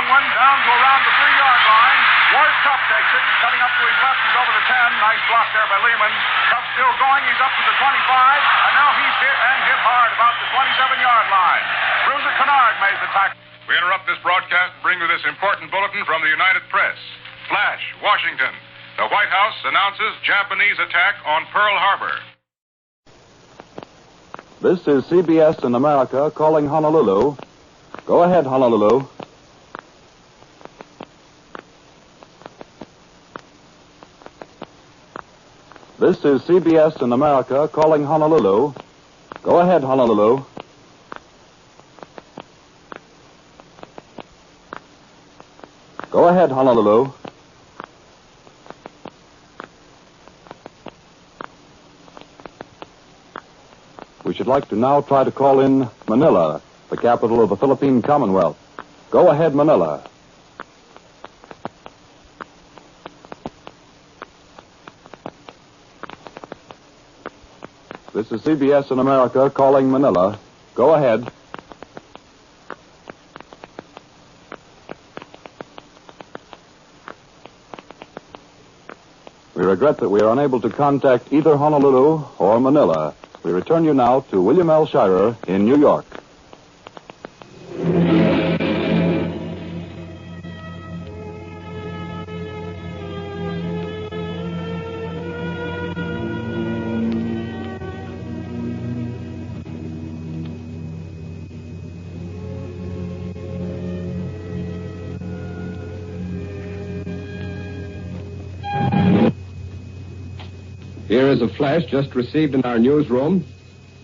long one down to around the 3-yard line. Ward Cup takes it. He's cutting up to his left. He's over the 10. Nice block there by Lehman. Cup still going. He's up to the 25. And now he's hit and hit hard about the 27-yard line. Bruiser Kennard made the tackle. We interrupt this broadcast and bring you this important bulletin from the United Press. Flash, Washington. The White House announces Japanese attack on Pearl Harbor. This is CBS in America calling Honolulu. Go ahead, Honolulu. This is CBS in America calling Honolulu. Go ahead, Honolulu. Go ahead, Honolulu. We should like to now try to call in Manila, the capital of the Philippine Commonwealth. Go ahead, Manila. This is CBS in America calling Manila. Go ahead. We regret that we are unable to contact either Honolulu or Manila. We return you now to William L. Shirer in New York. Here is a flash just received in our newsroom.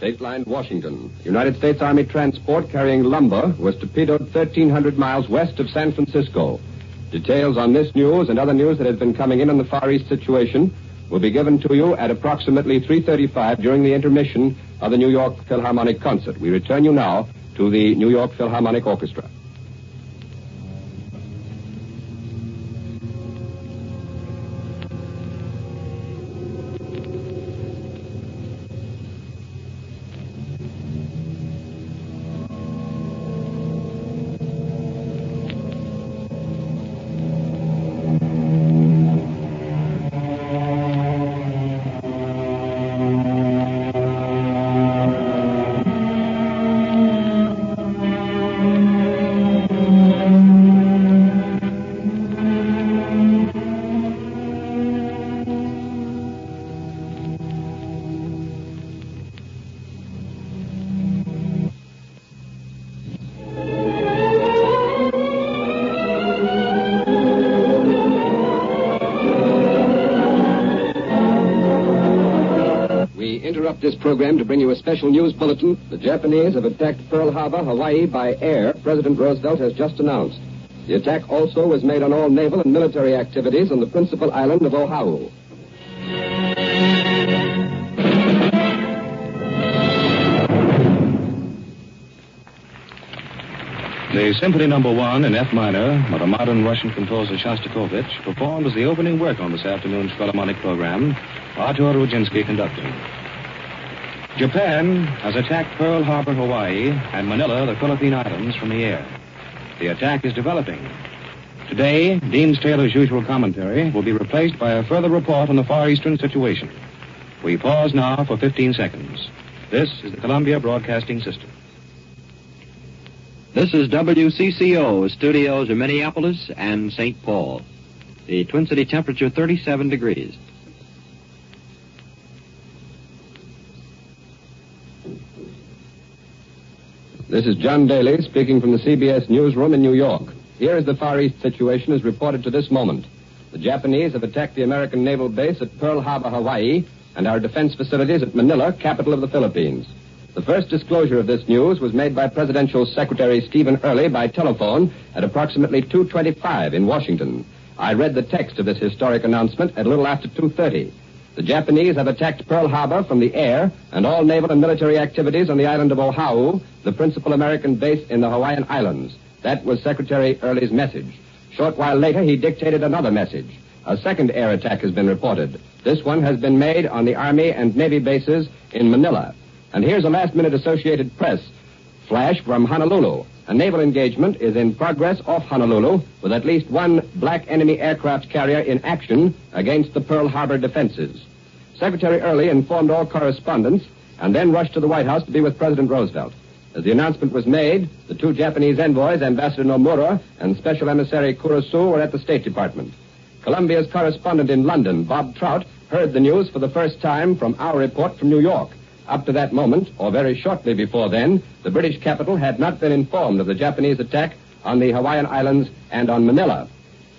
Dateline Washington. United States Army transport carrying lumber was torpedoed 1,300 miles west of San Francisco. Details on this news and other news that has been coming in on the Far East situation will be given to you at approximately 3:35 during the intermission of the New York Philharmonic concert. We return you now to the New York Philharmonic Orchestra. This program to bring you a special news bulletin. The Japanese have attacked Pearl Harbor, Hawaii, by air, President Roosevelt has just announced. The attack also was made on all naval and military activities on the principal island of Oahu. The Symphony No. 1 in F minor by the modern Russian composer Shostakovich performed as the opening work on this afternoon's Philharmonic program, Artur Rujinsky conducting. Japan has attacked Pearl Harbor, Hawaii, and Manila, the Philippine Islands, from the air. The attack is developing. Today, Dean Taylor's usual commentary will be replaced by a further report on the Far Eastern situation. We pause now for 15 seconds. This is the Columbia Broadcasting System. This is WCCO, studios in Minneapolis and St. Paul. The Twin City temperature 37 degrees. This is John Daly speaking from the CBS newsroom in New York. Here is the Far East situation as reported to this moment. The Japanese have attacked the American naval base at Pearl Harbor, Hawaii, and our defense facilities at Manila, capital of the Philippines. The first disclosure of this news was made by Presidential Secretary Stephen Early by telephone at approximately 2:25 in Washington. I read the text of this historic announcement at a little after 2:30. The Japanese have attacked Pearl Harbor from the air and all naval and military activities on the island of Oahu, the principal American base in the Hawaiian Islands. That was Secretary Early's message. Short while later, he dictated another message. A second air attack has been reported. This one has been made on the Army and Navy bases in Manila. And here's a last-minute Associated Press flash from Honolulu. A naval engagement is in progress off Honolulu with at least one black enemy aircraft carrier in action against the Pearl Harbor defenses. Secretary Early informed all correspondents and then rushed to the White House to be with President Roosevelt. As the announcement was made, the two Japanese envoys, Ambassador Nomura and Special Emissary Kurosu, were at the State Department. Columbia's correspondent in London, Bob Trout, heard the news for the first time from our report from New York. Up to that moment, or very shortly before then, the British capital had not been informed of the Japanese attack on the Hawaiian Islands and on Manila.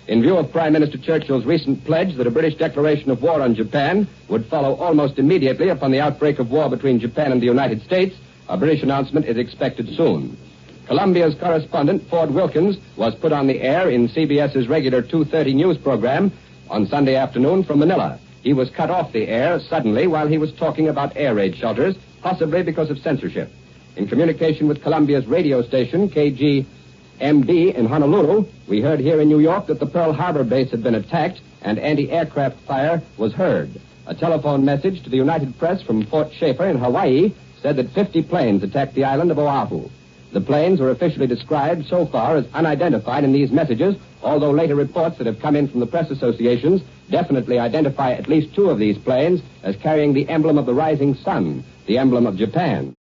In view of Prime Minister Churchill's recent pledge that a British declaration of war on Japan would follow almost immediately upon the outbreak of war between Japan and the United States, a British announcement is expected soon. Columbia's correspondent, Ford Wilkins, was put on the air in CBS's regular 2:30 news program on Sunday afternoon from Manila. He was cut off the air suddenly while he was talking about air raid shelters, possibly because of censorship. In communication with Columbia's radio station, KGMB in Honolulu, we heard here in New York that the Pearl Harbor base had been attacked and anti-aircraft fire was heard. A telephone message to the United Press from Fort Schaefer in Hawaii said that 50 planes attacked the island of Oahu. The planes were officially described so far as unidentified in these messages, although later reports that have come in from the press associations definitely identify at least two of these planes as carrying the emblem of the rising sun, the emblem of Japan.